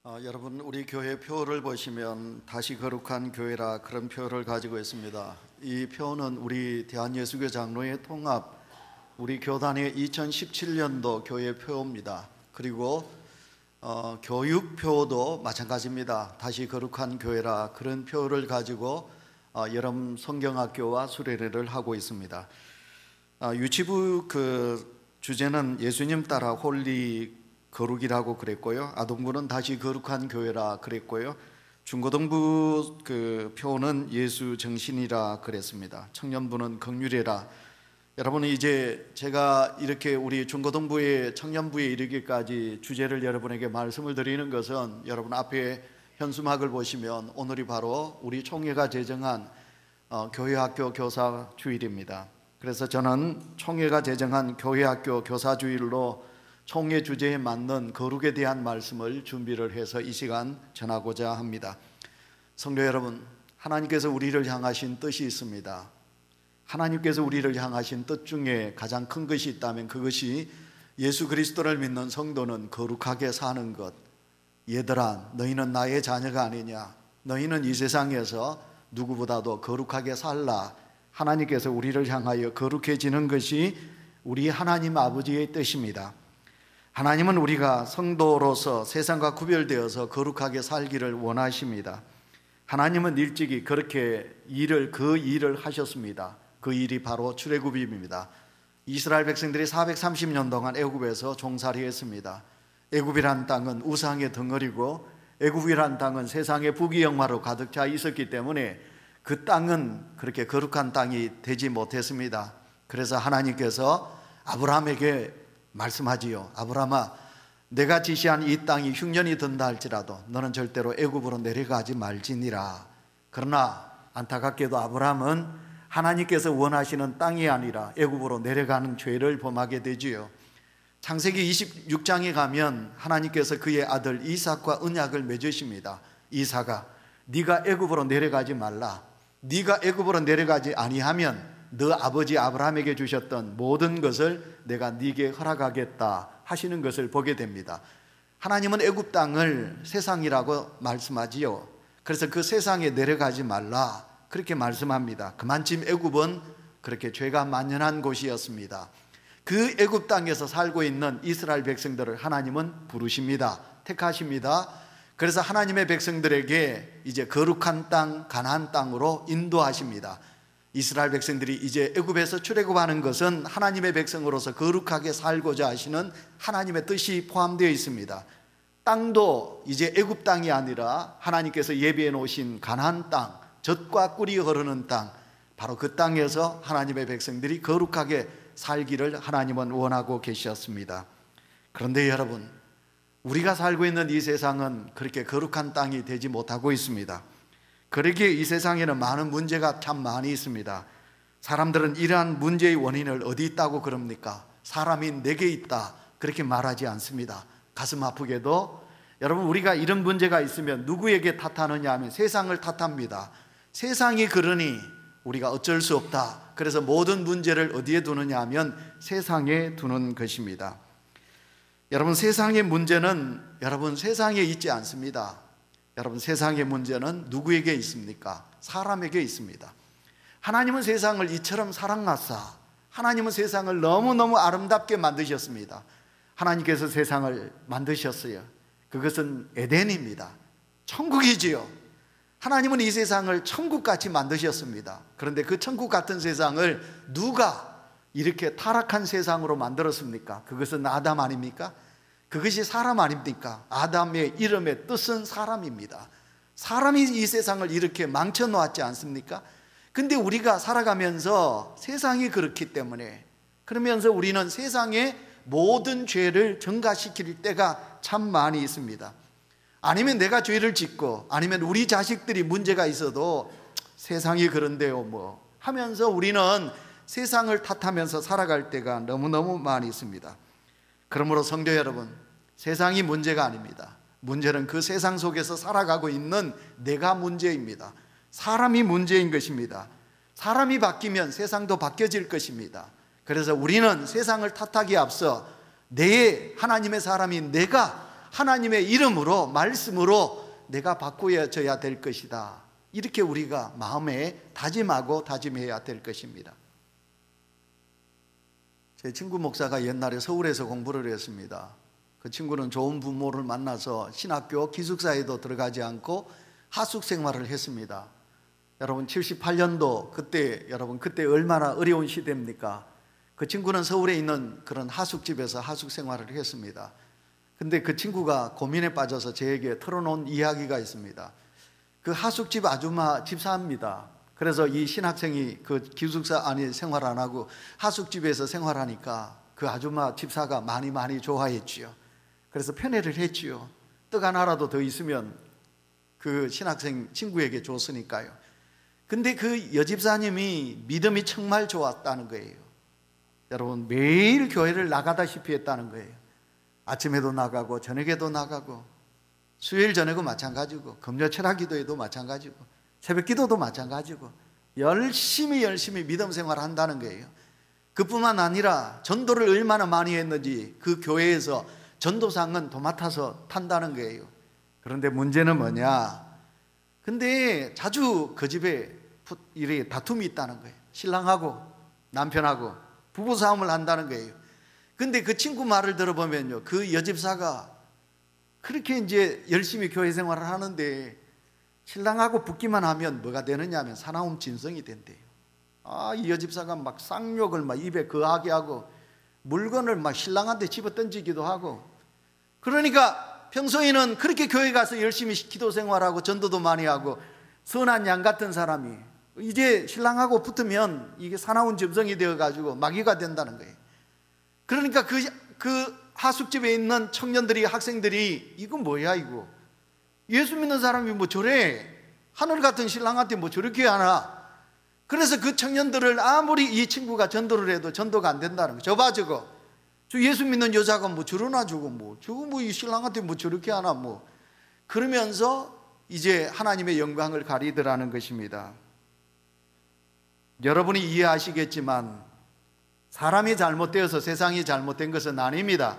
여러분, 우리 교회 표를 보시면 다시 거룩한 교회라 그런 표를 가지고 있습니다. 이 표는 우리 대한예수교 장로회 통합 우리 교단의 2017년도 교회 표입니다. 그리고 교육표도 마찬가지입니다. 다시 거룩한 교회라 그런 표를 가지고 여름 성경학교와 수련회를 하고 있습니다. 유치부 주제는 예수님 따라 홀리 거룩이라고 그랬고요. 아동부는 다시 거룩한 교회라 그랬고요. 중고등부 표는 예수 정신이라 그랬습니다. 청년부는 긍휼이라. 여러분, 이제 제가 이렇게 우리 중고등부의 청년부에 이르기까지 주제를 여러분에게 말씀을 드리는 것은, 여러분 앞에 현수막을 보시면 오늘이 바로 우리 총회가 제정한 교회학교 교사 주일입니다. 그래서 저는 총회가 제정한 교회학교 교사 주일로 총회 주제에 맞는 거룩에 대한 말씀을 준비를 해서 이 시간 전하고자 합니다. 성도 여러분, 하나님께서 우리를 향하신 뜻이 있습니다. 하나님께서 우리를 향하신 뜻 중에 가장 큰 것이 있다면 그것이 예수 그리스도를 믿는 성도는 거룩하게 사는 것. 얘들아, 너희는 나의 자녀가 아니냐? 너희는 이 세상에서 누구보다도 거룩하게 살라. 하나님께서 우리를 향하여 거룩해지는 것이 우리 하나님 아버지의 뜻입니다. 하나님은 우리가 성도로서 세상과 구별되어서 거룩하게 살기를 원하십니다. 하나님은 일찍이 그렇게 그 일을 하셨습니다. 그 일이 바로 출애굽입니다. 이스라엘 백성들이 430년 동안 애굽에서 종살이했습니다. 애굽이란 땅은 우상의 덩어리고 애굽이란 땅은 세상의 부귀영화로 가득 차 있었기 때문에 그 땅은 그렇게 거룩한 땅이 되지 못했습니다. 그래서 하나님께서 아브라함에게 말씀하지요. 아브라함아, 내가 지시한 이 땅이 흉년이 든다 할지라도 너는 절대로 애굽으로 내려가지 말지니라. 그러나 안타깝게도 아브라함은 하나님께서 원하시는 땅이 아니라 애굽으로 내려가는 죄를 범하게 되지요. 창세기 26장에 가면 하나님께서 그의 아들 이삭과 언약을 맺으십니다. 이삭아, 네가 애굽으로 내려가지 말라. 네가 애굽으로 내려가지 아니하면 너 아버지 아브라함에게 주셨던 모든 것을 내가 네게 허락하겠다 하시는 것을 보게 됩니다. 하나님은 애굽 땅을 세상이라고 말씀하지요. 그래서 그 세상에 내려가지 말라 그렇게 말씀합니다. 그만큼 애굽은 그렇게 죄가 만연한 곳이었습니다. 그 애굽 땅에서 살고 있는 이스라엘 백성들을 하나님은 부르십니다. 택하십니다. 그래서 하나님의 백성들에게 이제 거룩한 땅, 가나안 땅으로 인도하십니다. 이스라엘 백성들이 이제 애굽에서 출애굽하는 것은 하나님의 백성으로서 거룩하게 살고자 하시는 하나님의 뜻이 포함되어 있습니다. 땅도 이제 애굽 땅이 아니라 하나님께서 예비해 놓으신 가나안 땅, 젖과 꿀이 흐르는 땅, 바로 그 땅에서 하나님의 백성들이 거룩하게 살기를 하나님은 원하고 계셨습니다. 그런데 여러분, 우리가 살고 있는 이 세상은 그렇게 거룩한 땅이 되지 못하고 있습니다. 그러기에 이 세상에는 많은 문제가 참 많이 있습니다. 사람들은 이러한 문제의 원인을 어디 있다고 그럽니까? 사람이 내게 있다 그렇게 말하지 않습니다. 가슴 아프게도 여러분, 우리가 이런 문제가 있으면 누구에게 탓하느냐 하면 세상을 탓합니다. 세상이 그러니 우리가 어쩔 수 없다. 그래서 모든 문제를 어디에 두느냐 하면 세상에 두는 것입니다. 여러분, 세상의 문제는 여러분 세상에 있지 않습니다. 여러분, 세상의 문제는 누구에게 있습니까? 사람에게 있습니다. 하나님은 세상을 이처럼 사랑하사 하나님은 세상을 너무너무 아름답게 만드셨습니다. 하나님께서 세상을 만드셨어요. 그것은 에덴입니다. 천국이지요. 하나님은 이 세상을 천국같이 만드셨습니다. 그런데 그 천국 같은 세상을 누가 이렇게 타락한 세상으로 만들었습니까? 그것은 아담 아닙니까? 그것이 사람 아닙니까? 아담의 이름의 뜻은 사람입니다. 사람이 이 세상을 이렇게 망쳐놓았지 않습니까? 근데 우리가 살아가면서 세상이 그렇기 때문에, 그러면서 우리는 세상의 모든 죄를 전가시킬 때가 참 많이 있습니다. 아니면 내가 죄를 짓고, 아니면 우리 자식들이 문제가 있어도 세상이 그런데요 뭐 하면서 우리는 세상을 탓하면서 살아갈 때가 너무너무 많이 있습니다. 그러므로 성도 여러분, 세상이 문제가 아닙니다. 문제는 그 세상 속에서 살아가고 있는 내가 문제입니다. 사람이 문제인 것입니다. 사람이 바뀌면 세상도 바뀌어질 것입니다. 그래서 우리는 세상을 탓하기에 앞서 내 하나님의 사람인 내가 하나님의 이름으로, 말씀으로 내가 바꾸어져야 될 것이다. 이렇게 우리가 마음에 다짐하고 다짐해야 될 것입니다. 제 친구 목사가 옛날에 서울에서 공부를 했습니다. 그 친구는 좋은 부모를 만나서 신학교 기숙사에도 들어가지 않고 하숙 생활을 했습니다. 여러분 78년도 그때 얼마나 어려운 시대입니까? 그 친구는 서울에 있는 그런 하숙집에서 하숙 생활을 했습니다. 근데 그 친구가 고민에 빠져서 저에게 털어놓은 이야기가 있습니다. 그 하숙집 아줌마 집사입니다. 그래서 이 신학생이 그 기숙사 안에 생활 안 하고 하숙집에서 생활하니까 그 아줌마 집사가 많이 좋아했지요. 그래서 편애를 했지요. 떡 하나라도 더 있으면 그 신학생 친구에게 줬으니까요. 근데 그 여집사님이 믿음이 정말 좋았다는 거예요. 여러분, 매일 교회를 나가다시피 했다는 거예요. 아침에도 나가고 저녁에도 나가고 수요일 저녁은 마찬가지고 금요 철학 기도에도 마찬가지고 새벽 기도도 마찬가지고 열심히 믿음 생활을 한다는 거예요. 그뿐만 아니라 전도를 얼마나 많이 했는지 그 교회에서 전도상은 도맡아서 탄다는 거예요. 그런데 문제는 뭐냐? 근데 자주 그 집에 이렇게 다툼이 있다는 거예요. 신랑하고 남편하고 부부싸움을 한다는 거예요. 근데 그 친구 말을 들어보면요, 그 여집사가 그렇게 이제 열심히 교회 생활을 하는데 신랑하고 붙기만 하면 뭐가 되느냐 하면 사나움 진성이 된대요. 이 여집사가 막 쌍욕을 막 입에 거하게 하고 물건을 막 신랑한테 집어 던지기도 하고, 그러니까 평소에는 그렇게 교회 가서 열심히 기도 생활하고 전도도 많이 하고 선한 양 같은 사람이 이제 신랑하고 붙으면 이게 사나운 점성이 되어가지고 마귀가 된다는 거예요. 그러니까 그 하숙집에 있는 청년들이, 학생들이 이거 뭐야 이거, 예수 믿는 사람이 뭐 저래, 하늘 같은 신랑한테 뭐 저렇게 하나. 그래서 그 청년들을 아무리 이 친구가 전도를 해도 전도가 안 된다는 거예요. 저봐 저거, 저 예수 믿는 여자가 뭐 저러나 저거 뭐 이 신랑한테 뭐 저렇게 하나 뭐, 그러면서 이제 하나님의 영광을 가리더라는 것입니다. 여러분이 이해하시겠지만 사람이 잘못되어서 세상이 잘못된 것은 아닙니다.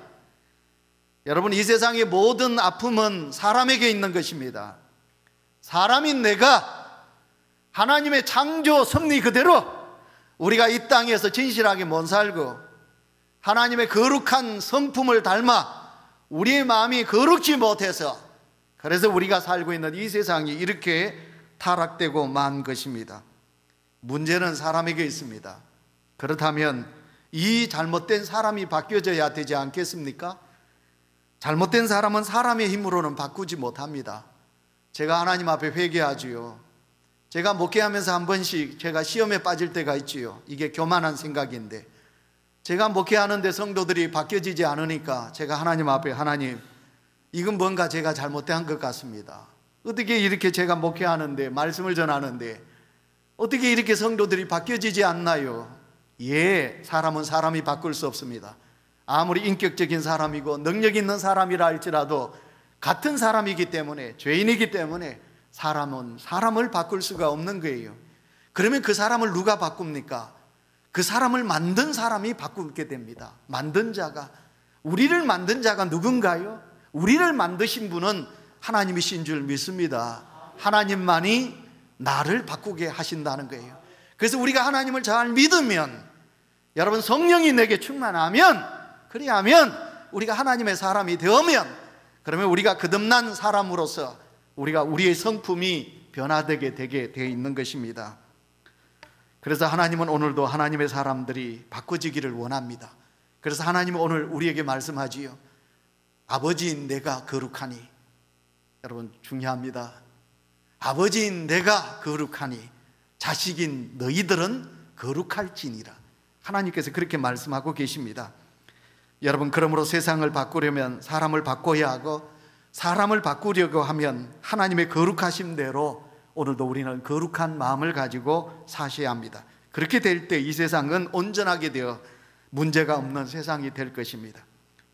여러분, 이 세상의 모든 아픔은 사람에게 있는 것입니다. 사람인 내가 하나님의 창조 섭리 그대로 우리가 이 땅에서 진실하게 못 살고 하나님의 거룩한 성품을 닮아 우리의 마음이 거룩지 못해서, 그래서 우리가 살고 있는 이 세상이 이렇게 타락되고 만 것입니다. 문제는 사람에게 있습니다. 그렇다면 이 잘못된 사람이 바뀌어져야 되지 않겠습니까? 잘못된 사람은 사람의 힘으로는 바꾸지 못합니다. 제가 하나님 앞에 회개하지요. 제가 목회하면서 한 번씩 제가 시험에 빠질 때가 있지요. 이게 교만한 생각인데, 제가 목회하는데 성도들이 바뀌어지지 않으니까 제가 하나님 앞에, 하나님, 이건 뭔가 제가 잘못된 것 같습니다. 어떻게 이렇게 제가 목회하는데, 말씀을 전하는데 어떻게 이렇게 성도들이 바뀌어지지 않나요? 예, 사람은 사람이 바꿀 수 없습니다. 아무리 인격적인 사람이고 능력 있는 사람이라 할지라도 같은 사람이기 때문에, 죄인이기 때문에 사람은 사람을 바꿀 수가 없는 거예요. 그러면 그 사람을 누가 바꿉니까? 그 사람을 만든 사람이 바꾸게 됩니다. 만든 자가, 우리를 만든 자가 누군가요? 우리를 만드신 분은 하나님이신 줄 믿습니다. 하나님만이 나를 바꾸게 하신다는 거예요. 그래서 우리가 하나님을 잘 믿으면, 여러분, 성령이 내게 충만하면, 그리하면 우리가 하나님의 사람이 되면, 그러면 우리가 거듭난 사람으로서 우리의 성품이 변화되게 되어 있는 것입니다. 그래서 하나님은 오늘도 하나님의 사람들이 바꿔지기를 원합니다. 그래서 하나님은 오늘 우리에게 말씀하지요. 아버지인 내가 거룩하니. 여러분, 중요합니다. 아버지인 내가 거룩하니 자식인 너희들은 거룩할지니라. 하나님께서 그렇게 말씀하고 계십니다. 여러분, 그러므로 세상을 바꾸려면 사람을 바꿔야 하고, 사람을 바꾸려고 하면 하나님의 거룩하심대로 오늘도 우리는 거룩한 마음을 가지고 사셔야 합니다. 그렇게 될 때 이 세상은 온전하게 되어 문제가 없는 세상이 될 것입니다.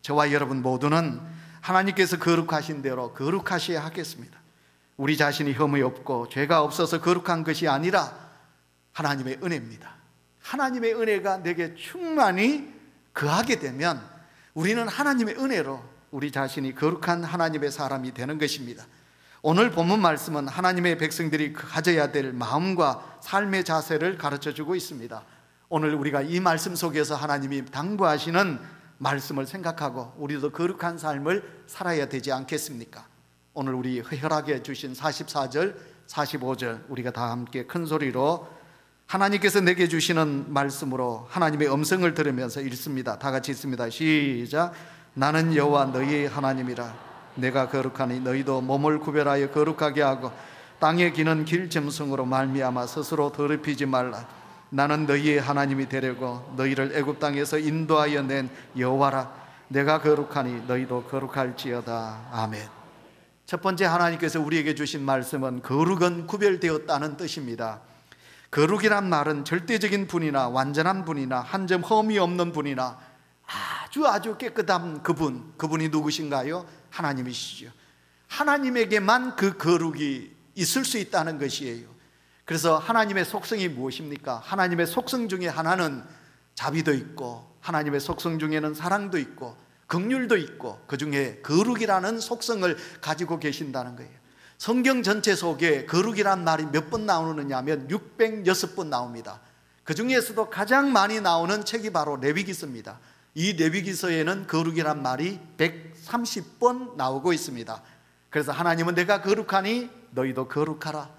저와 여러분 모두는 하나님께서 거룩하신 대로 거룩하셔야 하겠습니다. 우리 자신이 흠이 없고 죄가 없어서 거룩한 것이 아니라 하나님의 은혜입니다. 하나님의 은혜가 내게 충만히 거하게 되면 우리는 하나님의 은혜로 우리 자신이 거룩한 하나님의 사람이 되는 것입니다. 오늘 본문 말씀은 하나님의 백성들이 가져야 될 마음과 삶의 자세를 가르쳐주고 있습니다. 오늘 우리가 이 말씀 속에서 하나님이 당부하시는 말씀을 생각하고 우리도 거룩한 삶을 살아야 되지 않겠습니까? 오늘 우리 허락해 주신 44절, 45절 우리가 다 함께 큰 소리로 하나님께서 내게 주시는 말씀으로 하나님의 음성을 들으면서 읽습니다. 다 같이 읽습니다. 시작. 나는 여호와 너희의 하나님이라. 내가 거룩하니 너희도 몸을 구별하여 거룩하게 하고 땅에 기는 길 짐승으로 말미암아 스스로 더럽히지 말라. 나는 너희의 하나님이 되려고 너희를 애굽 땅에서 인도하여 낸 여호와라. 내가 거룩하니 너희도 거룩할지어다. 아멘. 첫 번째 하나님께서 우리에게 주신 말씀은 거룩은 구별되었다는 뜻입니다. 거룩이란 말은 절대적인 분이나 완전한 분이나 한 점 흠이 없는 분이나 아주 깨끗한 그분이 누구신가요? 하나님이시죠. 하나님에게만 그 거룩이 있을 수 있다는 것이에요. 그래서 하나님의 속성이 무엇입니까? 하나님의 속성 중에 하나는 자비도 있고, 하나님의 속성 중에는 사랑도 있고 긍휼도 있고, 그 중에 거룩이라는 속성을 가지고 계신다는 거예요. 성경 전체 속에 거룩이란 말이 몇 번 나오느냐 하면 606번 나옵니다. 그 중에서도 가장 많이 나오는 책이 바로 레위기서입니다. 이 레위기서에는 거룩이란 말이 130번 나오고 있습니다. 그래서 하나님은 내가 거룩하니 너희도 거룩하라.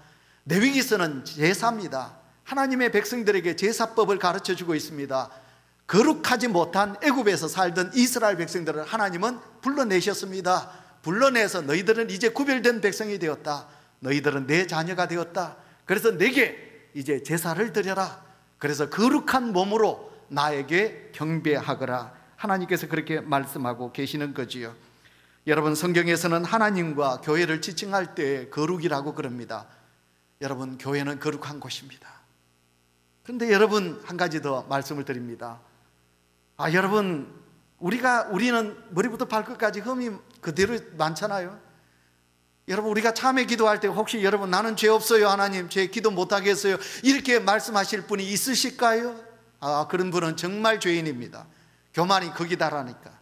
레위기서는 제사입니다. 하나님의 백성들에게 제사법을 가르쳐주고 있습니다. 거룩하지 못한 애굽에서 살던 이스라엘 백성들을 하나님은 불러내셨습니다. 불러내서 너희들은 이제 구별된 백성이 되었다. 너희들은 내 자녀가 되었다. 그래서 내게 이제 제사를 드려라. 그래서 거룩한 몸으로 나에게 경배하거라. 하나님께서 그렇게 말씀하고 계시는 거지요. 여러분, 성경에서는 하나님과 교회를 지칭할 때 거룩이라고 그럽니다. 여러분, 교회는 거룩한 곳입니다. 그런데 여러분, 한 가지 더 말씀을 드립니다. 여러분, 우리는 머리부터 발끝까지 흠이 그대로 많잖아요. 여러분, 우리가 참회 기도할 때 혹시 여러분 나는 죄 없어요 하나님, 죄 기도 못하겠어요 이렇게 말씀하실 분이 있으실까요? 그런 분은 정말 죄인입니다. 교만이 거기다라니까.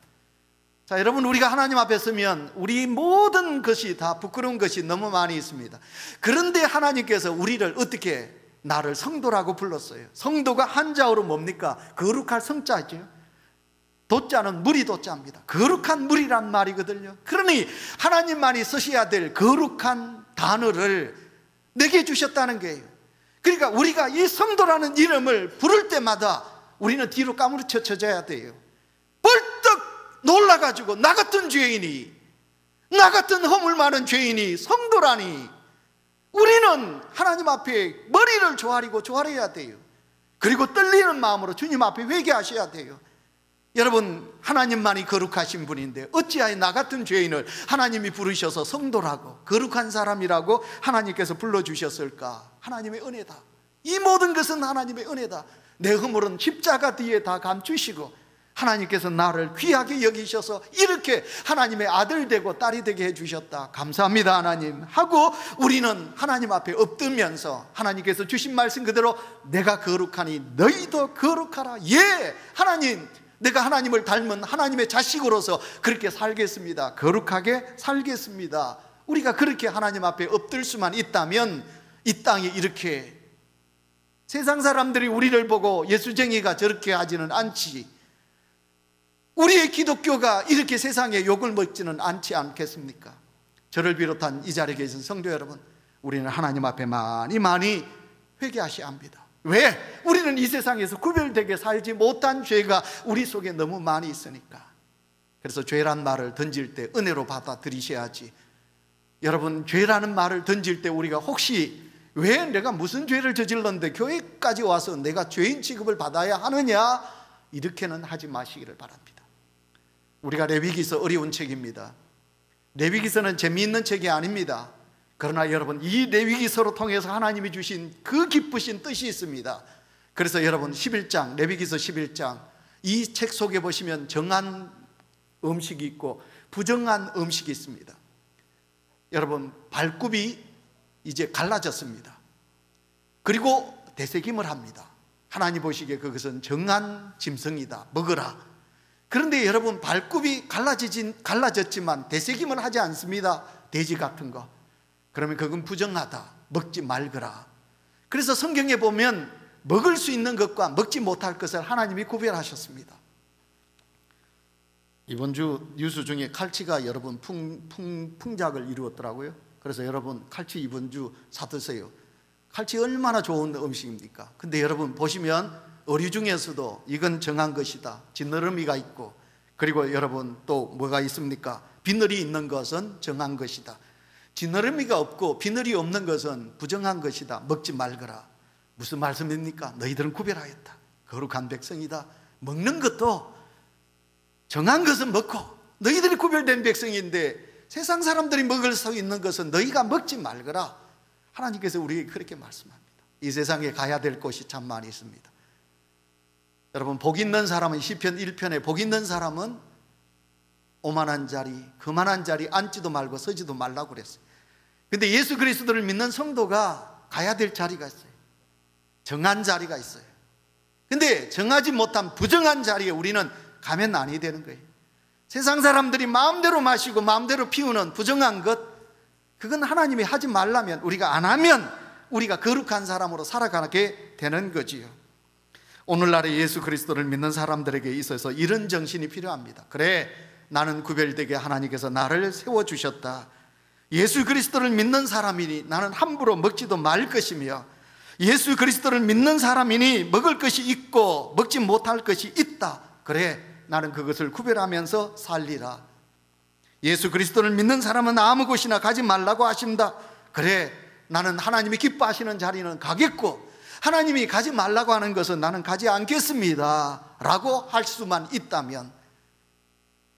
자, 여러분, 우리가 하나님 앞에 서면 우리 모든 것이 다 부끄러운 것이 너무 많이 있습니다. 그런데 하나님께서 우리를 어떻게, 나를 성도라고 불렀어요. 성도가 한자어로 뭡니까? 거룩할 성자죠. 도자는 무리 도자입니다. 거룩한 무리란 말이거든요. 그러니 하나님만이 쓰셔야 될 거룩한 단어를 내게 주셨다는 거예요. 그러니까 우리가 이 성도라는 이름을 부를 때마다 우리는 뒤로 까무러쳐져야 돼요. 벌떡 놀라가지고 나 같은 죄인이, 나 같은 허물 많은 죄인이 성도라니. 우리는 하나님 앞에 머리를 조아려야 돼요. 그리고 떨리는 마음으로 주님 앞에 회개하셔야 돼요. 여러분, 하나님만이 거룩하신 분인데 어찌하여 나 같은 죄인을 하나님이 부르셔서 성도라고, 거룩한 사람이라고 하나님께서 불러주셨을까? 하나님의 은혜다. 이 모든 것은 하나님의 은혜다. 내 허물은 십자가 뒤에 다 감추시고 하나님께서 나를 귀하게 여기셔서 이렇게 하나님의 아들 되고 딸이 되게 해주셨다. 감사합니다 하나님 하고 우리는 하나님 앞에 엎드면서 하나님께서 주신 말씀 그대로 내가 거룩하니 너희도 거룩하라. 예, 하나님, 내가 하나님을 닮은 하나님의 자식으로서 그렇게 살겠습니다. 거룩하게 살겠습니다. 우리가 그렇게 하나님 앞에 엎들 수만 있다면 이 땅에 이렇게 세상 사람들이 우리를 보고 예수쟁이가 저렇게 하지는 않지, 우리의 기독교가 이렇게 세상에 욕을 먹지는 않지 않겠습니까? 저를 비롯한 이 자리에 계신 성도 여러분, 우리는 하나님 앞에 많이 회개하셔야 합니다. 왜? 우리는 이 세상에서 구별되게 살지 못한 죄가 우리 속에 너무 많이 있으니까. 그래서 죄란 말을 던질 때 은혜로 받아들이셔야지. 여러분, 죄라는 말을 던질 때 우리가 혹시 왜 내가 무슨 죄를 저질렀는데 교회까지 와서 내가 죄인 취급을 받아야 하느냐, 이렇게는 하지 마시기를 바랍니다. 우리가 레위기서 어려운 책입니다. 레위기서는 재미있는 책이 아닙니다. 그러나 여러분, 이 레위기서로 통해서 하나님이 주신 그 기쁘신 뜻이 있습니다. 그래서 여러분, 11장, 레위기서 11장, 이 책 속에 보시면 정한 음식이 있고 부정한 음식이 있습니다. 여러분, 발굽이 이제 갈라졌습니다. 그리고 되새김을 합니다. 하나님 보시기에 그것은 정한 짐승이다, 먹어라. 그런데 여러분, 발굽이 갈라졌지만 되새김을 하지 않습니다. 돼지 같은 거. 그러면 그건 부정하다, 먹지 말거라. 그래서 성경에 보면 먹을 수 있는 것과 먹지 못할 것을 하나님이 구별하셨습니다. 이번 주 뉴스 중에 칼치가 여러분 풍작을 이루었더라고요. 그래서 여러분, 칼치 이번 주 사드세요. 칼치 얼마나 좋은 음식입니까? 근데 여러분 보시면 어류 중에서도 이건 정한 것이다, 지느러미가 있고, 그리고 여러분 또 뭐가 있습니까? 비늘이 있는 것은 정한 것이다, 지느러미가 없고 비늘이 없는 것은 부정한 것이다, 먹지 말거라. 무슨 말씀입니까? 너희들은 구별하였다, 거룩한 백성이다. 먹는 것도 정한 것은 먹고, 너희들이 구별된 백성인데 세상 사람들이 먹을 수 있는 것은 너희가 먹지 말거라. 하나님께서 우리에게 그렇게 말씀합니다. 이 세상에 가야 될 곳이 참 많이 있습니다. 여러분, 복 있는 사람은 시편 1편에 복 있는 사람은 오만한 자리, 그만한 자리 앉지도 말고 서지도 말라고 그랬어요. 근데 예수 그리스도를 믿는 성도가 가야 될 자리가 있어요. 정한 자리가 있어요. 근데 정하지 못한 부정한 자리에 우리는 가면 아니 되는 거예요. 세상 사람들이 마음대로 마시고 마음대로 피우는 부정한 것, 그건 하나님이 하지 말라면, 우리가 안 하면 우리가 거룩한 사람으로 살아가게 되는 거지요. 오늘날의 예수 그리스도를 믿는 사람들에게 있어서 이런 정신이 필요합니다. 그래, 나는 구별되게 하나님께서 나를 세워주셨다. 예수 그리스도를 믿는 사람이니 나는 함부로 먹지도 말 것이며, 예수 그리스도를 믿는 사람이니 먹을 것이 있고 먹지 못할 것이 있다. 그래, 나는 그것을 구별하면서 살리라. 예수 그리스도를 믿는 사람은 아무 곳이나 가지 말라고 하신다. 그래, 나는 하나님이 기뻐하시는 자리는 가겠고, 하나님이 가지 말라고 하는 것은 나는 가지 않겠습니다 라고 할 수만 있다면,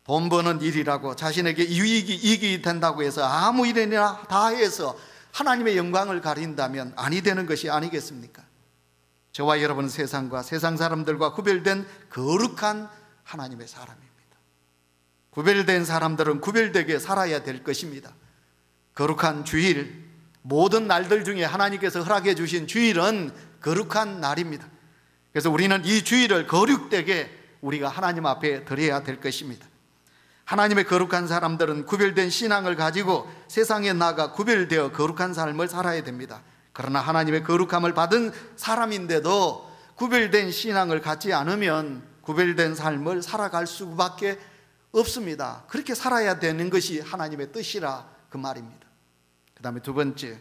돈 버는 일이라고 자신에게 이익이 된다고 해서 아무 일이나 다 해서 하나님의 영광을 가린다면 아니 되는 것이 아니겠습니까? 저와 여러분은 세상과 세상 사람들과 구별된 거룩한 하나님의 사람입니다. 구별된 사람들은 구별되게 살아야 될 것입니다. 거룩한 주일, 모든 날들 중에 하나님께서 허락해 주신 주일은 거룩한 날입니다. 그래서 우리는 이 주일을 거룩되게 우리가 하나님 앞에 드려야 될 것입니다. 하나님의 거룩한 사람들은 구별된 신앙을 가지고 세상에 나가 구별되어 거룩한 삶을 살아야 됩니다. 그러나 하나님의 거룩함을 받은 사람인데도 구별된 신앙을 갖지 않으면 구별된 삶을 살아갈 수밖에 없습니다. 그렇게 살아야 되는 것이 하나님의 뜻이라 그 말입니다. 그 다음에 두 번째,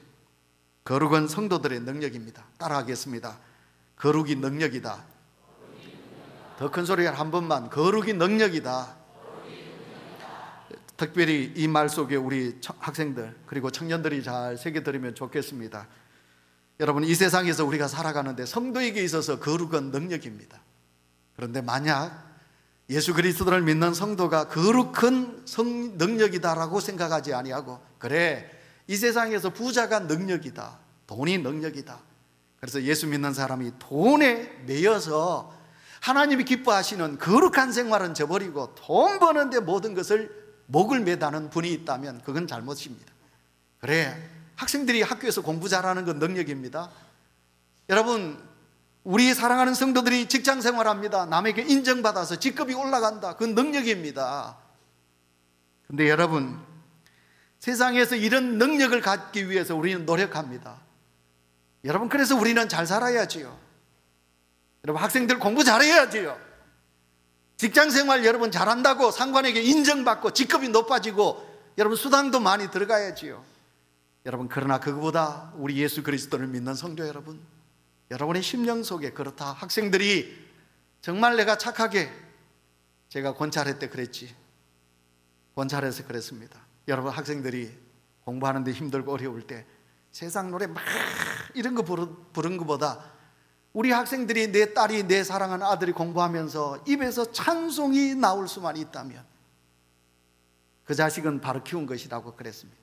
거룩은 성도들의 능력입니다. 따라하겠습니다. 거룩이 능력이다. 더 큰 소리가 한 번만, 거룩이 능력이다. 특별히 이 말 속에 우리 학생들 그리고 청년들이 잘 새겨들으면 좋겠습니다. 여러분, 이 세상에서 우리가 살아가는데 성도에게 있어서 거룩은 능력입니다. 그런데 만약 예수 그리스도를 믿는 성도가 거룩한 능력이다라고 생각하지 아니하고, 그래, 이 세상에서 부자가 능력이다, 돈이 능력이다, 그래서 예수 믿는 사람이 돈에 매여서 하나님이 기뻐하시는 거룩한 생활은 저버리고 돈 버는데 모든 것을 목을 매다는 분이 있다면 그건 잘못입니다. 그래, 학생들이 학교에서 공부 잘하는 건 능력입니다. 여러분, 우리 사랑하는 성도들이 직장 생활합니다. 남에게 인정받아서 직급이 올라간다. 그건 능력입니다. 근데 여러분, 세상에서 이런 능력을 갖기 위해서 우리는 노력합니다. 여러분, 그래서 우리는 잘 살아야지요. 여러분, 학생들 공부 잘해야지요. 직장 생활 여러분 잘한다고 상관에게 인정받고 직급이 높아지고 여러분 수당도 많이 들어가야지요. 여러분, 그러나 그거보다 우리 예수 그리스도를 믿는 성도 여러분, 여러분의 심령 속에 그렇다. 학생들이 정말 내가 착하게, 제가 권찰회 때 그랬지, 권찰에서 그랬습니다. 여러분, 학생들이 공부하는데 힘들고 어려울 때 세상 노래 막 이런 거 부른 것보다 우리 학생들이, 내 딸이, 내 사랑하는 아들이 공부하면서 입에서 찬송이 나올 수만 있다면 그 자식은 바로 키운 것이라고 그랬습니다.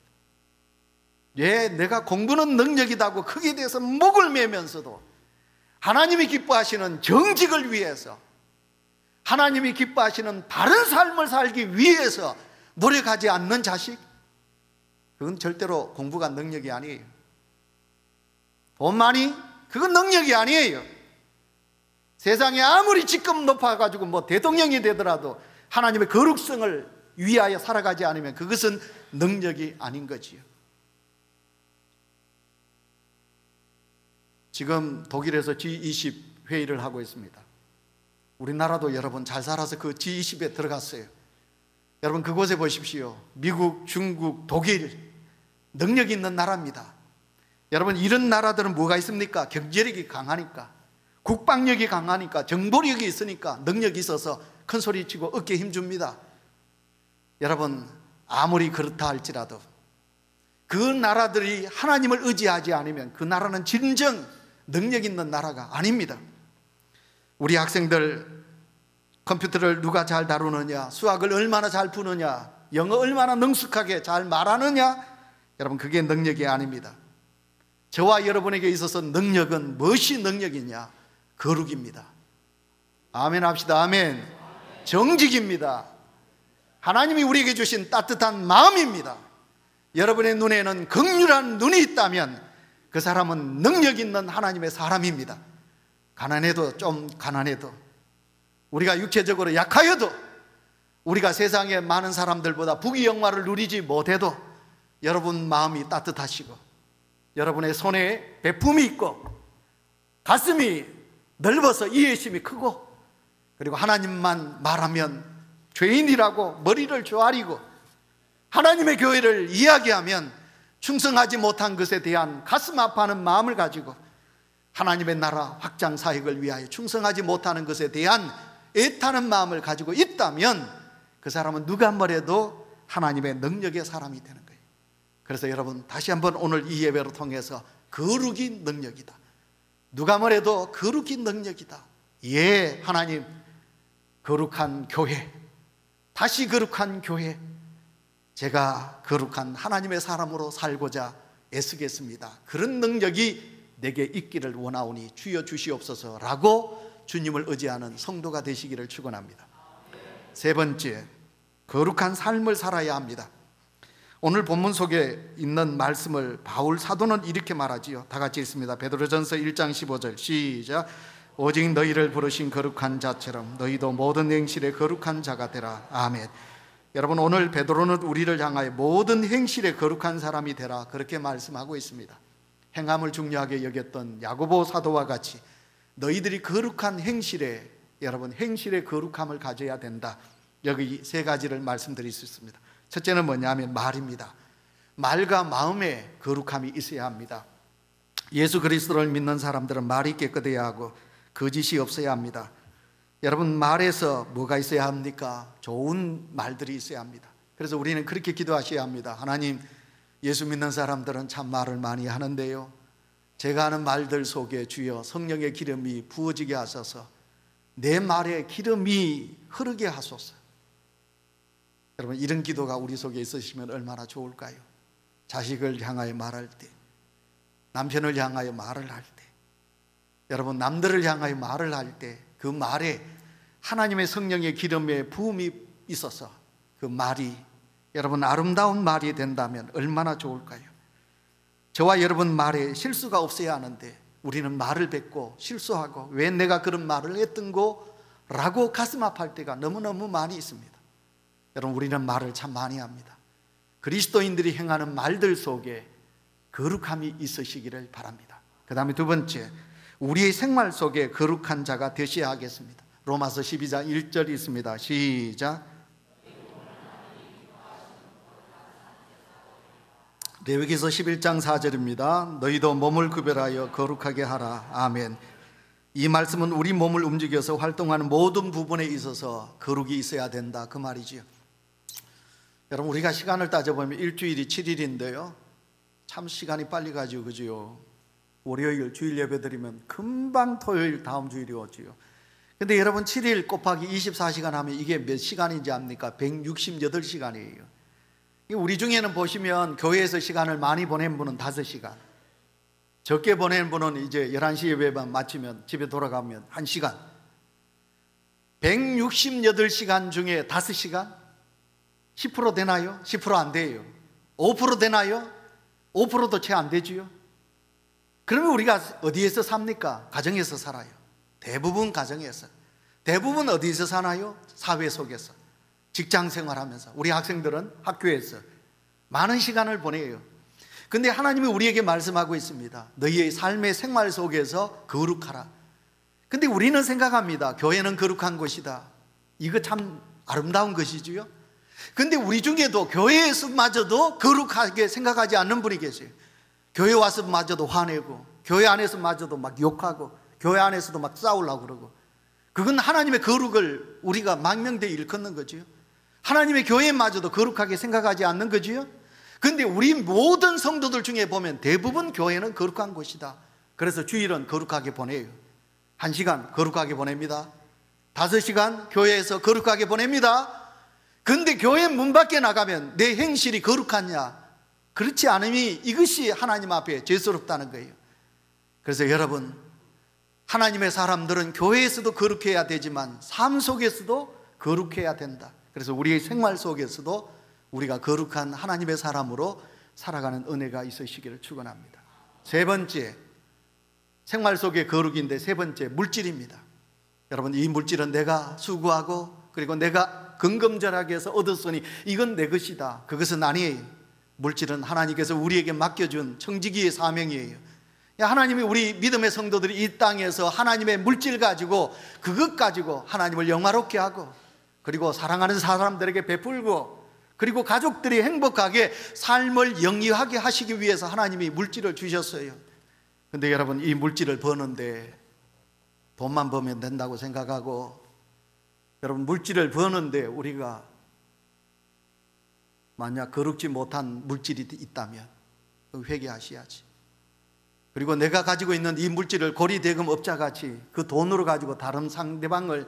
예, 내가 공부는 능력이다고 거기에 대해서 목을 매면서도 하나님이 기뻐하시는 정직을 위해서, 하나님이 기뻐하시는 바른 삶을 살기 위해서 노력하지 않는 자식, 그건 절대로 공부가 능력이 아니에요. 돈 많이, 그건 능력이 아니에요. 세상에 아무리 직급 높아가지고 뭐 대통령이 되더라도 하나님의 거룩성을 위하여 살아가지 않으면 그것은 능력이 아닌 거지요. 지금 독일에서 G20 회의를 하고 있습니다. 우리나라도 여러분 잘 살아서 그 G20에 들어갔어요. 여러분 그곳에 보십시오. 미국, 중국, 독일 능력 있는 나라입니다. 여러분 이런 나라들은 뭐가 있습니까? 경제력이 강하니까, 국방력이 강하니까, 정보력이 있으니까, 능력이 있어서 큰 소리 치고 어깨에 힘줍니다. 여러분 아무리 그렇다 할지라도 그 나라들이 하나님을 의지하지 않으면 그 나라는 진정 능력 있는 나라가 아닙니다. 우리 학생들 컴퓨터를 누가 잘 다루느냐, 수학을 얼마나 잘 푸느냐, 영어 얼마나 능숙하게 잘 말하느냐, 여러분 그게 능력이 아닙니다. 저와 여러분에게 있어서 능력은 무엇이 능력이냐? 거룩입니다. 아멘 합시다. 아멘. 정직입니다. 하나님이 우리에게 주신 따뜻한 마음입니다. 여러분의 눈에는 긍휼한 눈이 있다면 그 사람은 능력 있는 하나님의 사람입니다. 가난해도, 좀 가난해도, 우리가 육체적으로 약하여도, 우리가 세상의 많은 사람들보다 부귀영화를 누리지 못해도 여러분 마음이 따뜻하시고 여러분의 손에 배품이 있고 가슴이 넓어서 이해심이 크고, 그리고 하나님만 말하면 죄인이라고 머리를 조아리고 하나님의 교회를 이야기하면 충성하지 못한 것에 대한 가슴 아파하는 마음을 가지고 하나님의 나라 확장 사역을 위하여 충성하지 못하는 것에 대한 애타는 마음을 가지고 있다면 그 사람은 누가 뭐래도 하나님의 능력의 사람이 되는 거예요. 그래서 여러분 다시 한번 오늘 이 예배를 통해서 거룩이 능력이다, 누가 뭐래도 거룩이 능력이다. 예, 하나님 거룩한 교회, 다시 거룩한 교회, 제가 거룩한 하나님의 사람으로 살고자 애쓰겠습니다. 그런 능력이 내게 있기를 원하오니 주여 주시옵소서라고 주님을 의지하는 성도가 되시기를 축원합니다. 세 번째, 거룩한 삶을 살아야 합니다. 오늘 본문 속에 있는 말씀을 바울 사도는 이렇게 말하지요. 다 같이 읽습니다. 베드로전서 1장 15절 시작. 오직 너희를 부르신 거룩한 자처럼 너희도 모든 행실에 거룩한 자가 되라. 아멘. 여러분 오늘 베드로는 우리를 향하여 모든 행실에 거룩한 사람이 되라 그렇게 말씀하고 있습니다. 행함을 중요하게 여겼던 야고보 사도와 같이 너희들이 거룩한 행실에, 여러분 행실에 거룩함을 가져야 된다. 여기 세 가지를 말씀드릴 수 있습니다. 첫째는 뭐냐면 말입니다. 말과 마음에 거룩함이 있어야 합니다. 예수 그리스도를 믿는 사람들은 말이 깨끗해야 하고 거짓이 없어야 합니다. 여러분 말에서 뭐가 있어야 합니까? 좋은 말들이 있어야 합니다. 그래서 우리는 그렇게 기도하셔야 합니다. 하나님, 예수 믿는 사람들은 참 말을 많이 하는데요, 제가 하는 말들 속에 주여 성령의 기름이 부어지게 하소서, 내 말에 기름이 흐르게 하소서. 여러분 이런 기도가 우리 속에 있으시면 얼마나 좋을까요? 자식을 향하여 말할 때, 남편을 향하여 말을 할 때, 여러분 남들을 향하여 말을 할 때 그 말에 하나님의 성령의 기름의 부음이 있어서 그 말이 여러분 아름다운 말이 된다면 얼마나 좋을까요? 저와 여러분 말에 실수가 없어야 하는데 우리는 말을 뱉고 실수하고 왜 내가 그런 말을 했던고 라고 가슴 아파할 때가 너무너무 많이 있습니다. 여러분 우리는 말을 참 많이 합니다. 그리스도인들이 행하는 말들 속에 거룩함이 있으시기를 바랍니다. 그 다음에 두 번째, 우리의 생활 속에 거룩한 자가 되셔야 하겠습니다. 로마서 12장 1절이 있습니다. 시작. 레위기서 11장 4절입니다. 너희도 몸을 구별하여 거룩하게 하라. 아멘. 이 말씀은 우리 몸을 움직여서 활동하는 모든 부분에 있어서 거룩이 있어야 된다 그 말이지요. 여러분 우리가 시간을 따져보면 일주일이 7일인데요 참 시간이 빨리 가죠, 그죠? 월요일 주일 예배 드리면 금방 토요일 다음 주일이 오지요. 근데 여러분 7일 곱하기 24시간 하면 이게 몇 시간인지 압니까? 168시간이에요. 우리 중에는 보시면 교회에서 시간을 많이 보낸 분은 5시간, 적게 보낸 분은 이제 11시 예배만 마치면 집에 돌아가면 1시간. 168시간 중에 5시간? 10% 되나요? 10% 안 돼요. 5% 되나요? 5%도 채 안 되지요. 그러면 우리가 어디에서 삽니까? 가정에서 살아요. 대부분 가정에서. 대부분 어디서 사나요? 사회 속에서. 직장 생활하면서 우리 학생들은 학교에서 많은 시간을 보내요. 근데 하나님이 우리에게 말씀하고 있습니다. 너희의 삶의 생활 속에서 거룩하라. 근데 우리는 생각합니다. 교회는 거룩한 곳이다. 이거 참 아름다운 것이지요. 근데 우리 중에도 교회에서마저도 거룩하게 생각하지 않는 분이 계세요. 교회 와서마저도 화내고, 교회 안에서마저도 막 욕하고, 교회 안에서도 막 싸우려고 그러고, 그건 하나님의 거룩을 우리가 망명되이 일컫는 거지요. 하나님의 교회마저도 거룩하게 생각하지 않는 거지요. 근데 우리 모든 성도들 중에 보면 대부분 교회는 거룩한 곳이다. 그래서 주일은 거룩하게 보내요. 1시간 거룩하게 보냅니다. 5시간 교회에서 거룩하게 보냅니다. 근데 교회 문 밖에 나가면 내 행실이 거룩하냐? 그렇지 않음이 이것이 하나님 앞에 죄스럽다는 거예요. 그래서 여러분, 하나님의 사람들은 교회에서도 거룩해야 되지만 삶 속에서도 거룩해야 된다. 그래서 우리의 생활 속에서도 우리가 거룩한 하나님의 사람으로 살아가는 은혜가 있으시기를 축원합니다. 세 번째, 생활 속의 거룩인데 세 번째, 물질입니다. 여러분, 이 물질은 내가 수고하고 그리고 내가 근검절하게 해서 얻었으니 이건 내 것이다. 그것은 아니에요. 물질은 하나님께서 우리에게 맡겨준 청지기의 사명이에요. 하나님이 우리 믿음의 성도들이 이 땅에서 하나님의 물질 가지고 그것 가지고 하나님을 영화롭게 하고 그리고 사랑하는 사람들에게 베풀고 그리고 가족들이 행복하게 삶을 영위하게 하시기 위해서 하나님이 물질을 주셨어요. 근데 여러분, 이 물질을 버는데 돈만 벌면 된다고 생각하고, 여러분, 물질을 버는데 우리가 만약 거룩지 못한 물질이 있다면 회개하셔야지. 그리고 내가 가지고 있는 이 물질을 고리대금 업자같이 그 돈으로 가지고 다른 상대방을,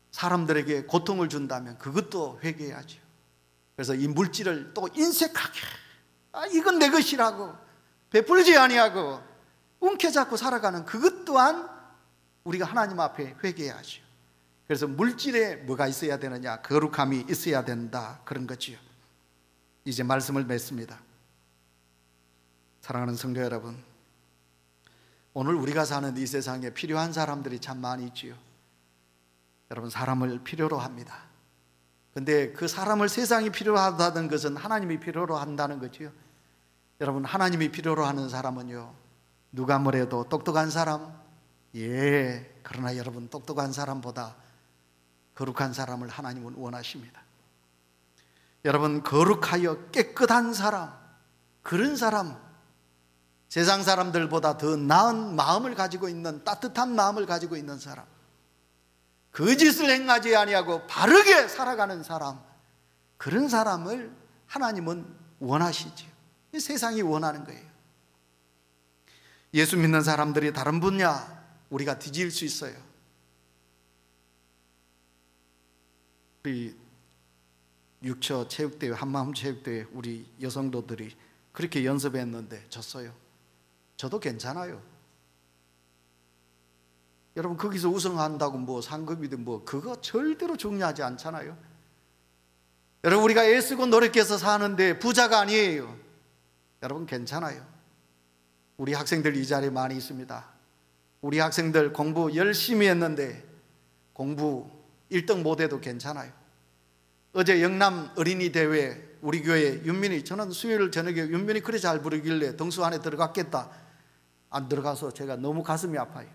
사람들에게 고통을 준다면 그것도 회개해야죠. 그래서 이 물질을 또 인색하게, 이건 내 것이라고 베풀지 아니하고 움켜잡고 살아가는 그것 또한 우리가 하나님 앞에 회개해야죠. 그래서 물질에 뭐가 있어야 되느냐? 거룩함이 있어야 된다, 그런 거지요. 이제 말씀을 맺습니다. 사랑하는 성도 여러분, 오늘 우리가 사는 이 세상에 필요한 사람들이 참 많이 있지요. 여러분, 사람을 필요로 합니다. 근데 그 사람을 세상이 필요하다는 것은 하나님이 필요로 한다는 거지요. 여러분, 하나님이 필요로 하는 사람은요, 누가 뭐래도 똑똑한 사람, 그러나 여러분, 똑똑한 사람보다 거룩한 사람을 하나님은 원하십니다. 여러분, 거룩하여 깨끗한 사람, 그런 사람, 세상 사람들보다 더 나은 마음을 가지고 있는, 따뜻한 마음을 가지고 있는 사람, 거짓을 행하지 아니하고 바르게 살아가는 사람, 그런 사람을 하나님은 원하시지요. 세상이 원하는 거예요. 예수 믿는 사람들이 다른 분야 우리가 뒤질 수 있어요. 우리 육처 체육대회, 한마음 체육대회 우리 여성도들이 그렇게 연습했는데 졌어요. 저도 괜찮아요. 여러분, 거기서 우승한다고 뭐 상금이든 뭐 그거 절대로 중요하지 않잖아요. 여러분, 우리가 애쓰고 노력해서 사는데 부자가 아니에요. 여러분, 괜찮아요. 우리 학생들 이 자리에 많이 있습니다. 우리 학생들 공부 열심히 했는데 공부 1등 못해도 괜찮아요. 어제 영남 어린이 대회 우리 교회 윤민이, 저는 수요일 저녁에 윤민이 그래 잘 부르길래 등수 안에 들어갔겠다. 안 들어가서 제가 너무 가슴이 아파요.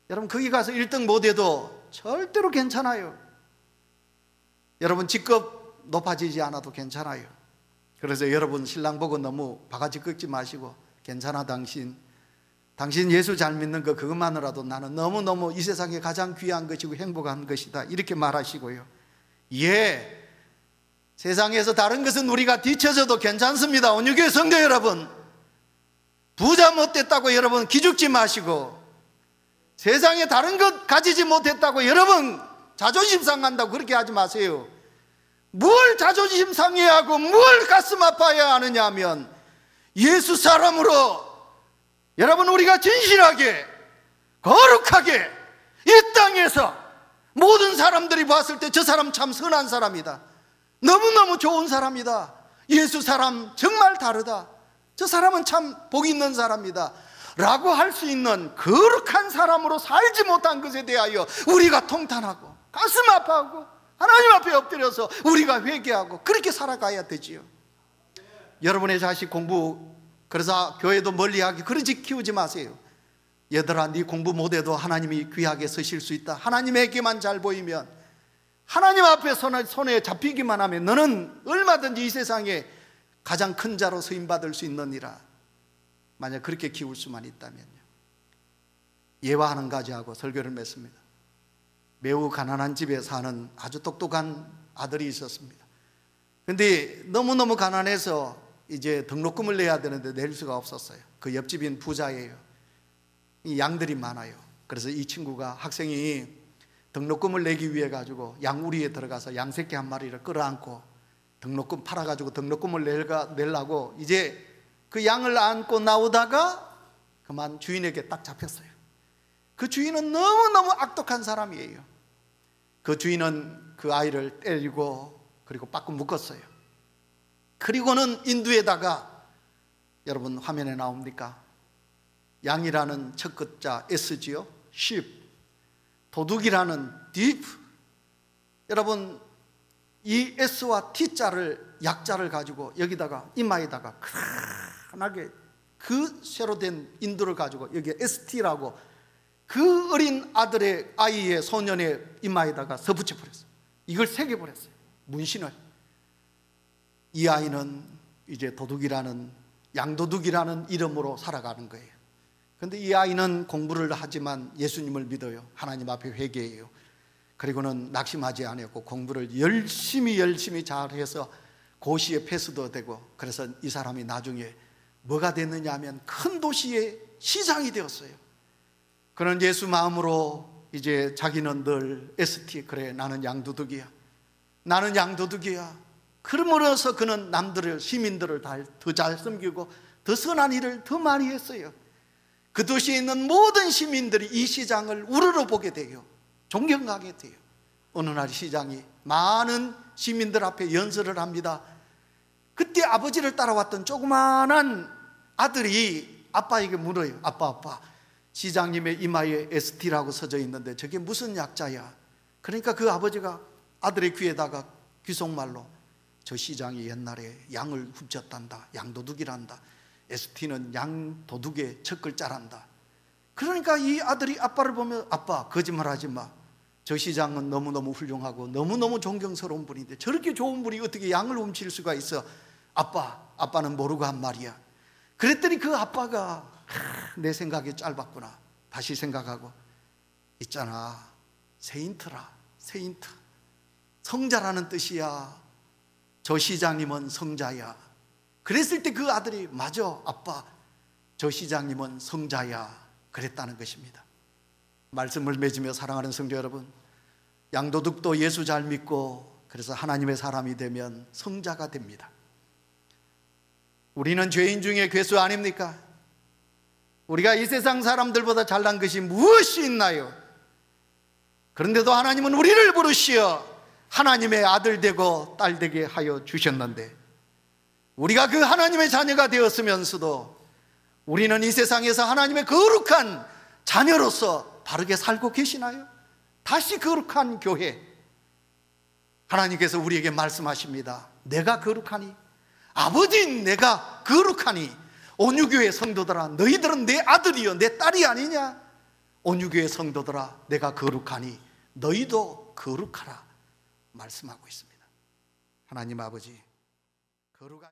여러분, 거기 가서 1등 못해도 절대로 괜찮아요. 여러분, 직급 높아지지 않아도 괜찮아요. 그래서 여러분, 신랑 보고 너무 바가지 긁지 마시고, 괜찮아, 당신 예수 잘 믿는 거 그것만으로도 나는 너무너무 이 세상에 가장 귀한 것이고 행복한 것이다, 이렇게 말하시고요. 세상에서 다른 것은 우리가 뒤쳐져도 괜찮습니다. 온유교회 성도 여러분, 부자 못됐다고 여러분 기죽지 마시고, 세상에 다른 것 가지지 못했다고 여러분 자존심 상한다고 그렇게 하지 마세요. 뭘 자존심 상해야 하고 뭘 가슴 아파해야 하느냐 하면, 예수 사람으로 여러분 우리가 진실하게 거룩하게 이 땅에서 모든 사람들이 봤을 때 저 사람 참 선한 사람이다, 너무너무 좋은 사람이다, 예수 사람 정말 다르다, 저 사람은 참 복 있는 사람이다 라고 할 수 있는 거룩한 사람으로 살지 못한 것에 대하여 우리가 통탄하고 가슴 아파하고 하나님 앞에 엎드려서 우리가 회개하고 그렇게 살아가야 되지요. 여러분의 자식 공부, 그래서 교회도 멀리하게 그러지 키우지 마세요. 얘들아, 네 공부 못해도 하나님이 귀하게 서실 수 있다. 하나님에게만 잘 보이면, 하나님 앞에 손에 잡히기만 하면 너는 얼마든지 이 세상에 가장 큰 자로 쓰임받을 수 있느니라. 만약 그렇게 키울 수만 있다면요. 예화 한 가지하고 설교를 맺습니다. 매우 가난한 집에 사는 아주 똑똑한 아들이 있었습니다. 근데 너무너무 가난해서 이제 등록금을 내야 되는데 낼 수가 없었어요. 그 옆집인 부자예요. 이 양들이 많아요. 그래서 이 친구가, 학생이 등록금을 내기 위해 가지고 양우리에 들어가서 양새끼 한 마리를 끌어안고 등록금 팔아가지고 등록금을 내려고 이제 그 양을 안고 나오다가 그만 주인에게 딱 잡혔어요. 그 주인은 너무너무 악독한 사람이에요. 그 주인은 그 아이를 때리고 그리고 빠꾸 묶었어요. 그리고는 인두에다가, 여러분 화면에 나옵니까? 양이라는 첫 글자 S지요. sheep. 도둑이라는 thief. 여러분 이 S와 T자를, 약자를 가지고 여기다가 이마에다가 크게 그 쇠로 된 인두를 가지고 여기에 ST라고 그 어린 아이의 소년의 이마에다가 서붙여 버렸어요. 이걸 새겨 버렸어요. 문신을. 이 아이는 이제 도둑이라는, 양도둑이라는 이름으로 살아가는 거예요. 그런데 이 아이는 공부를 하지만 예수님을 믿어요. 하나님 앞에 회개해요. 그리고는 낙심하지 않았고 공부를 열심히 잘해서 고시에 패스도 되고, 그래서 이 사람이 나중에 뭐가 됐느냐 하면 큰 도시의 시장이 되었어요. 그런 예수 마음으로 이제 자기는 늘 ST, 그래 나는 양도둑이야, 나는 양도둑이야. 그러므로서 그는 남들을, 시민들을 더 잘 섬기고 더 선한 일을 더 많이 했어요. 그 도시에 있는 모든 시민들이 이 시장을 우러러 보게 돼요. 존경하게 돼요. 어느 날 시장이 많은 시민들 앞에 연설을 합니다. 그때 아버지를 따라왔던 조그만한 아들이 아빠에게 물어요. 아빠, 시장님의 이마에 ST라고 써져 있는데 저게 무슨 약자야? 그러니까 그 아버지가 아들의 귀에다가 귀속말로, 저 시장이 옛날에 양을 훔쳤단다, 양도둑이란다, ST는 양도둑의 첫 글자란다. 그러니까 이 아들이 아빠를 보면, 아빠 거짓말하지 마, 저 시장은 너무너무 훌륭하고 너무너무 존경스러운 분인데 저렇게 좋은 분이 어떻게 양을 훔칠 수가 있어? 아빠는 모르고 한 말이야. 그랬더니 그 아빠가, 내 생각이 짧았구나, 다시 생각하고, 있잖아, 세인트라, 세인트, 성자라는 뜻이야. 저 시장님은 성자야. 그랬을 때 그 아들이, 맞아 아빠, 저 시장님은 성자야, 그랬다는 것입니다. 말씀을 맺으며 사랑하는 성도 여러분, 양도둑도 예수 잘 믿고 그래서 하나님의 사람이 되면 성자가 됩니다. 우리는 죄인 중에 괴수 아닙니까? 우리가 이 세상 사람들보다 잘난 것이 무엇이 있나요? 그런데도 하나님은 우리를 부르시어 하나님의 아들 되고 딸 되게 하여 주셨는데, 우리가 그 하나님의 자녀가 되었으면서도 우리는 이 세상에서 하나님의 거룩한 자녀로서 바르게 살고 계시나요? 다시 거룩한 교회, 하나님께서 우리에게 말씀하십니다. 내가 거룩하니, 아버지인 내가 거룩하니, 온유교회 성도들아 너희들은 내 아들이요 내 딸이 아니냐? 온유교회 성도들아 내가 거룩하니 너희도 거룩하라 말씀하고 있습니다. 하나님 아버지, 거룩한